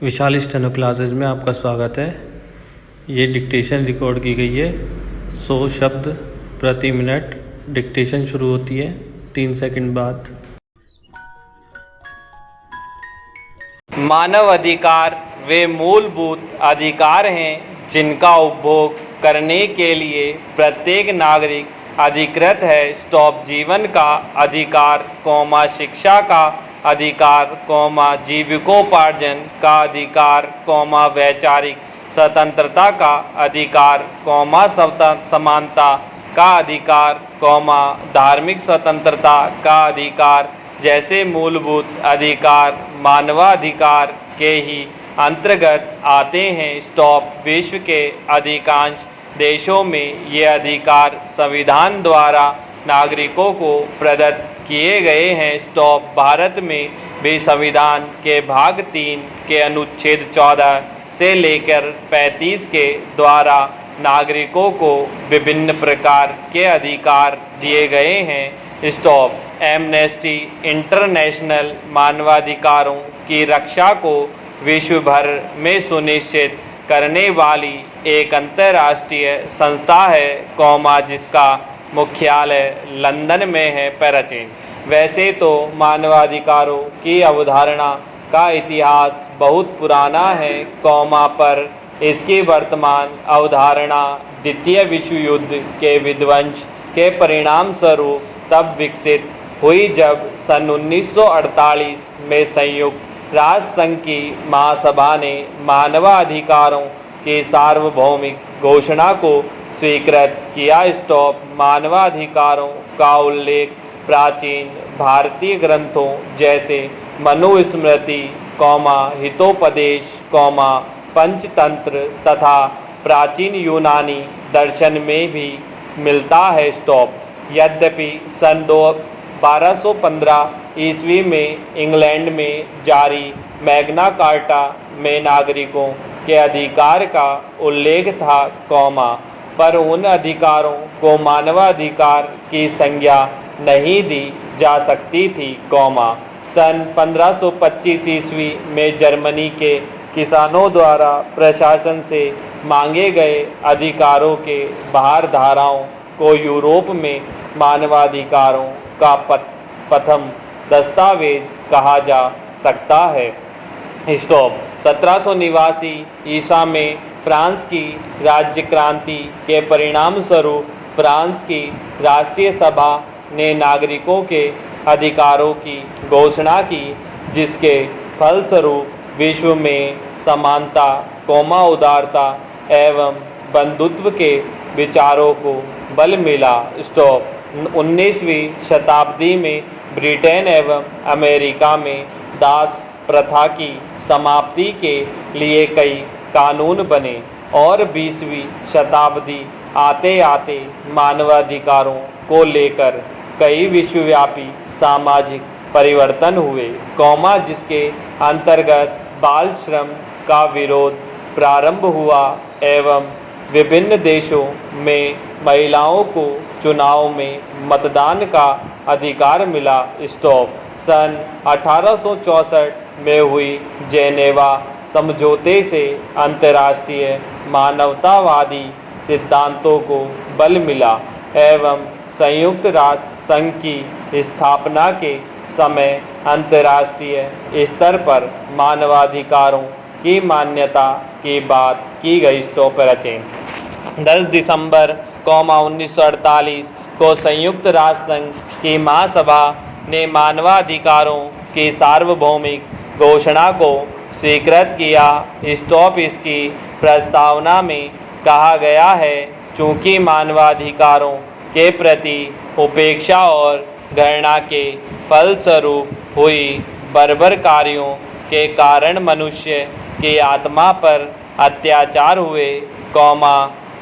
विशाल steno classes में आपका स्वागत है। ये डिक्टेशन रिकॉर्ड की गई है। 100 शब्द प्रति मिनट डिक्टेशन शुरू होती है 3 सेकंड बाद। मानव अधिकार वे मूलभूत अधिकार हैं जिनका उपभोग करने के लिए प्रत्येक नागरिक अधिकृत है। स्टॉप जीवन का अधिकार, शिक्षा का अधिकार, जीविकोपार्जन का अधिकार, वैचारिक स्वतंत्रता का अधिकार, समानता का अधिकार, धार्मिक स्वतंत्रता का अधिकार जैसे मूलभूत अधिकार मानवाधिकार के ही अंतर्गत आते हैं। स्टॉप विश्व के अधिकांश देशों में ये अधिकार संविधान द्वारा नागरिकों को प्रदत्त किए गए हैं। स्टॉप भारत में भी संविधान के भाग 3 के अनुच्छेद 14 से लेकर 35 के द्वारा नागरिकों को विभिन्न प्रकार के अधिकार दिए गए हैं। स्टॉप एमनेस्टी इंटरनेशनल मानवाधिकारों की रक्षा को विश्व भर में सुनिश्चित करने वाली एक अंतर्राष्ट्रीय संस्था है, जिसका मुख्यालय लंदन में है। पैराचेन। वैसे तो मानवाधिकारों की अवधारणा का इतिहास बहुत पुराना है, पर इसकी वर्तमान अवधारणा द्वितीय विश्व युद्ध के विध्वंस के परिणाम स्वरूप तब विकसित हुई जब सन 1948 में संयुक्त राष्ट्र संघ की महासभा ने मानवाधिकारों की सार्वभौमिक घोषणा को स्वीकृत किया। स्टॉप मानवाधिकारों का उल्लेख प्राचीन भारतीय ग्रंथों जैसे मनुस्मृति, हितोपदेश, पंचतंत्र तथा प्राचीन यूनानी दर्शन में भी मिलता है। स्टॉप यद्यपि सन 1215 ईस्वी में इंग्लैंड में जारी मैग्ना कार्टा में नागरिकों के अधिकार का उल्लेख था, पर उन अधिकारों को मानवाधिकार की संज्ञा नहीं दी जा सकती थी, सन 1525 ईस्वी में जर्मनी के किसानों द्वारा प्रशासन से मांगे गए अधिकारों के बाहर धाराओं को यूरोप में मानवाधिकारों का प्रथम दस्तावेज कहा जा सकता है। स्टॉप 1789 ईसा में फ्रांस की राज्य क्रांति के परिणाम स्वरूप फ्रांस की राष्ट्रीय सभा ने नागरिकों के अधिकारों की घोषणा की, जिसके फलस्वरूप विश्व में समानता, उदारता एवं बंधुत्व के विचारों को बल मिला। स्टॉप 19वीं शताब्दी में ब्रिटेन एवं अमेरिका में दास प्रथा की समाप्ति के लिए कई कानून बने और 20वीं शताब्दी आते आते मानवाधिकारों को लेकर कई विश्वव्यापी सामाजिक परिवर्तन हुए, जिसके अंतर्गत बाल श्रम का विरोध प्रारंभ हुआ एवं विभिन्न देशों में महिलाओं को चुनाव में मतदान का अधिकार मिला। स्टॉप सन 1864 में हुई जेनेवा समझौते से अंतर्राष्ट्रीय मानवतावादी सिद्धांतों को बल मिला एवं संयुक्त राष्ट्र संघ की स्थापना के समय अंतर्राष्ट्रीय स्तर पर मानवाधिकारों की मान्यता की बात की गई। स्टॉप 10 दिसंबर 1948 को संयुक्त राष्ट्र संघ की महासभा ने मानवाधिकारों की सार्वभौमिक घोषणा को स्वीकृत किया। स्टॉप इसकी प्रस्तावना में कहा गया है, चूँकि मानवाधिकारों के प्रति उपेक्षा और घृणा के फलस्वरूप हुई बर्बर कार्यों के कारण मनुष्य की आत्मा पर अत्याचार हुए,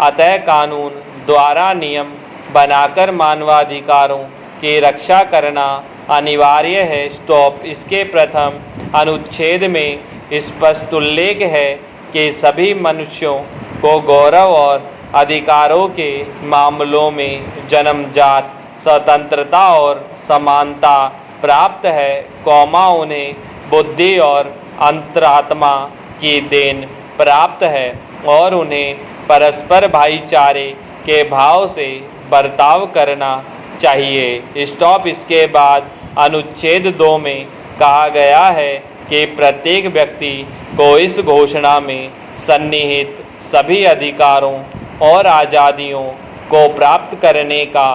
अतः कानून द्वारा नियम बनाकर मानवाधिकारों की रक्षा करना अनिवार्य है। स्टॉप इसके प्रथम अनुच्छेद में स्पष्ट उल्लेख है कि सभी मनुष्यों को गौरव और अधिकारों के मामलों में जन्मजात स्वतंत्रता और समानता प्राप्त है, उन्हें बुद्धि और अंतरात्मा की देन प्राप्त है और उन्हें परस्पर भाईचारे के भाव से बर्ताव करना चाहिए। स्टॉप। इसके बाद अनुच्छेद 2 में कहा गया है कि प्रत्येक व्यक्ति को इस घोषणा में सन्निहित सभी अधिकारों और आज़ादियों को प्राप्त करने का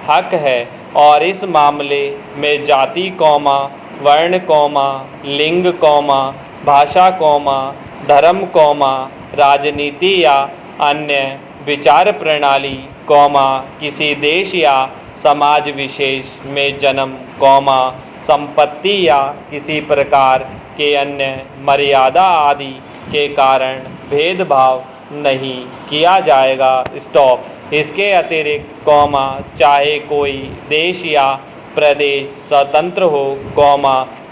हक है और इस मामले में जाति, वर्ण, लिंग, भाषा, धर्म, राजनीति या अन्य विचार प्रणाली, किसी देश या समाज विशेष में जन्म, संपत्ति या किसी प्रकार के अन्य मर्यादा आदि के कारण भेदभाव नहीं किया जाएगा। स्टॉप। इसके अतिरिक्त, चाहे कोई देश या प्रदेश स्वतंत्र हो,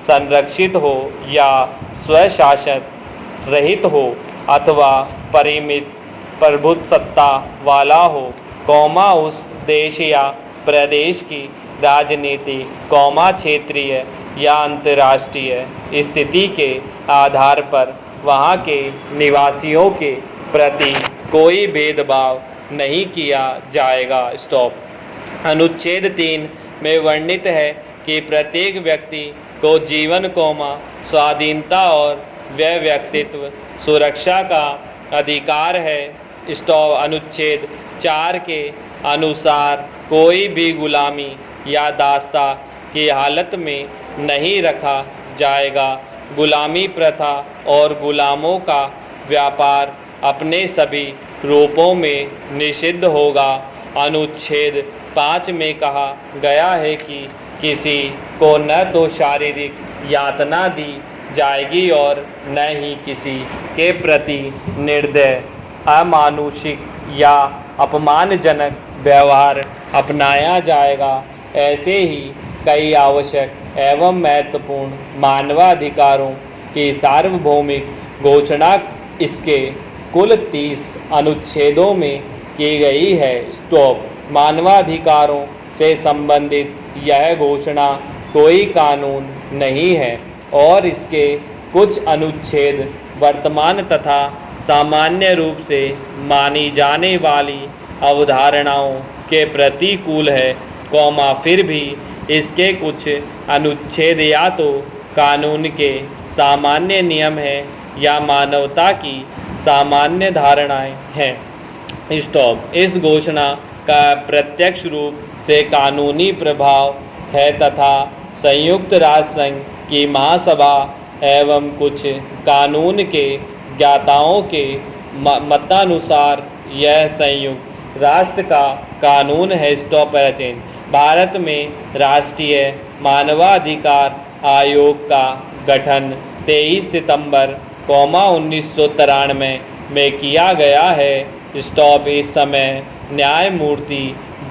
संरक्षित हो या स्वशासित रहित हो अथवा परिमित प्रभुसत्ता वाला हो, उस देश या प्रदेश की राजनीति, क्षेत्रीय या अंतर्राष्ट्रीय स्थिति के आधार पर वहाँ के निवासियों के प्रति कोई भेदभाव नहीं किया जाएगा। स्टॉप। अनुच्छेद 3 में वर्णित है कि प्रत्येक व्यक्ति को जीवन, स्वाधीनता और व्यक्तित्व सुरक्षा का अधिकार है। स्टॉप। अनुच्छेद 4 के अनुसार कोई भी गुलामी या दासता की हालत में नहीं रखा जाएगा। गुलामी प्रथा और गुलामों का व्यापार अपने सभी रूपों में निषिद्ध होगा। अनुच्छेद 5 में कहा गया है कि किसी को न तो शारीरिक यातना दी जाएगी और न ही किसी के प्रति निर्दय, अमानुषिक या अपमानजनक व्यवहार अपनाया जाएगा। ऐसे ही कई आवश्यक एवं महत्वपूर्ण मानवाधिकारों की सार्वभौमिक घोषणा इसके कुल 30 अनुच्छेदों में की गई है। स्टॉप। मानवाधिकारों से संबंधित यह घोषणा कोई कानून नहीं है और इसके कुछ अनुच्छेद वर्तमान तथा सामान्य रूप से मानी जाने वाली अवधारणाओं के प्रतिकूल है, फिर भी इसके कुछ अनुच्छेद या तो कानून के सामान्य नियम हैं या मानवता की सामान्य धारणाएं हैं। स्टॉप। इस घोषणा का प्रत्यक्ष रूप से कानूनी प्रभाव है तथा संयुक्त राष्ट्र संघ की महासभा एवं कुछ कानून के ज्ञाताओं के मतानुसार यह संयुक्त राष्ट्र का कानून है। स्टॉप। भारत में राष्ट्रीय मानवाधिकार आयोग का गठन 23 सितंबर 1993 में किया गया है। स्टॉप। इस समय न्यायमूर्ति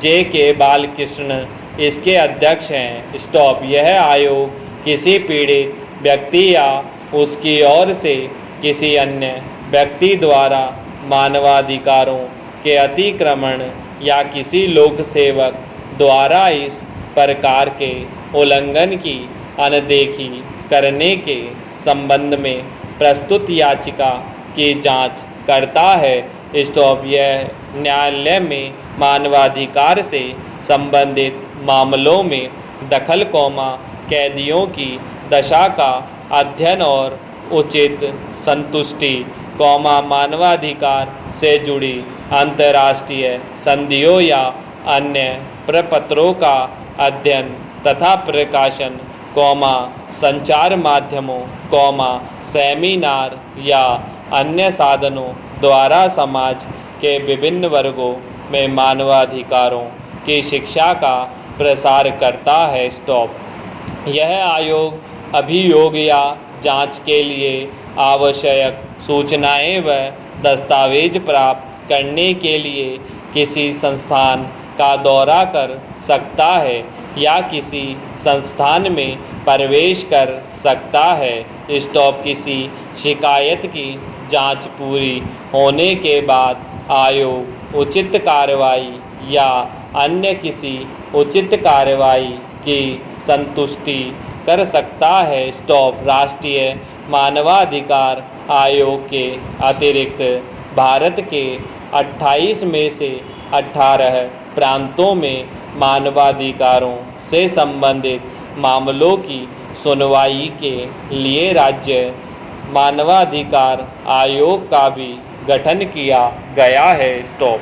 J.K. बालकृष्ण इसके अध्यक्ष हैं। स्टॉप। यह आयोग किसी पीड़ित व्यक्ति या उसकी ओर से किसी अन्य व्यक्ति द्वारा मानवाधिकारों के अतिक्रमण या किसी लोक सेवक द्वारा इस प्रकार के उल्लंघन की अनदेखी करने के संबंध में प्रस्तुत याचिका की जांच करता है। स्टॉप। यह न्यायालय में मानवाधिकार से संबंधित मामलों में दखल, कैदियों की दशा का अध्ययन और उचित संतुष्टि, मानवाधिकार से जुड़ी अंतर्राष्ट्रीय संधियों या अन्य प्रपत्रों का अध्ययन तथा प्रकाशन, संचार माध्यमों, सेमिनार या अन्य साधनों द्वारा समाज के विभिन्न वर्गों में मानवाधिकारों की शिक्षा का प्रसार करता है। स्टॉप। यह आयोग अभियोग या जांच के लिए आवश्यक सूचनाएं व दस्तावेज प्राप्त करने के लिए किसी संस्थान का दौरा कर सकता है या किसी संस्थान में प्रवेश कर सकता है। स्टॉप। किसी शिकायत की जांच पूरी होने के बाद आयोग उचित कार्रवाई या अन्य किसी उचित कार्रवाई की संतुष्टि कर सकता है। स्टॉप। राष्ट्रीय मानवाधिकार आयोग के अतिरिक्त भारत के 28 में से 18 प्रांतों में मानवाधिकारों से संबंधित मामलों की सुनवाई के लिए राज्य मानवाधिकार आयोग का भी गठन किया गया है। स्टॉप।